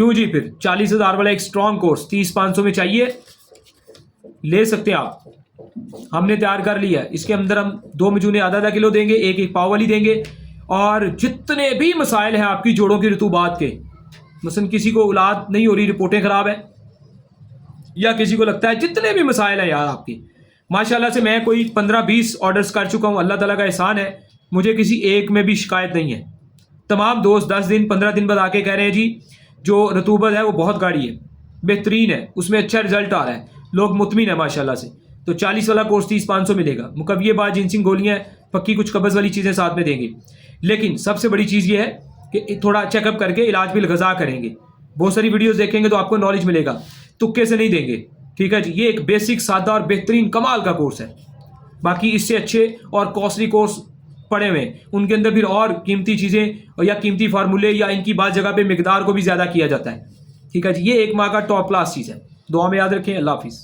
क्यों जी, फिर 40,000 वाला एक स्ट्रॉन्ग कोर्स 30,500 में चाहिए, ले सकते हैं आप। हमने तैयार कर लिया। इसके अंदर हम 2 मजूने आधा किलो देंगे, एक पाव वाली देंगे, और जितने भी मसाइल हैं आपकी जोड़ों की रतूबात के, मसलन किसी को औलाद नहीं हो रही, रिपोर्टें खराब है, या किसी को लगता है, जितने भी मसाइल हैं यार आपकी, माशाल्लाह से मैं कोई 15-20 ऑर्डर्स कर चुका हूँ, अल्लाह ताला का एहसान है, मुझे किसी एक में भी शिकायत नहीं है। तमाम दोस्त 10 दिन 15 दिन बाद आके कह रहे हैं जी जो रतूबत है वो बहुत गाढ़ी है, बेहतरीन है, उसमें अच्छा रिजल्ट आ रहा है, लोग मुतमिन है माशाल्लाह से। तो 40 वाला कोर्स 30,500 मिलेगा। मुकव्विये बाद जिनसिंग गोलियाँ, पक्की कुछ कब्ज़ वाली चीज़ें साथ में देंगे। लेकिन सबसे बड़ी चीज़ ये है कि थोड़ा चेकअप करके इलाज बिल गज़ा करेंगे। बहुत सारी वीडियोस देखेंगे तो आपको नॉलेज मिलेगा, तुक्के से नहीं देंगे, ठीक है जी। ये एक बेसिक, सादा और बेहतरीन कमाल का कोर्स है। बाकी इससे अच्छे और कॉस्टली कोर्स पड़े हुए हैं, उनके अंदर फिर और कीमती चीज़ें या कीमती फार्मूले या इनकी बात जगह पे मिकदार को भी ज़्यादा किया जाता है, ठीक है जी। ये 1 माह का टॉप क्लास चीज़ है। दुआ में याद रखें। अल्लाह हाफिज़।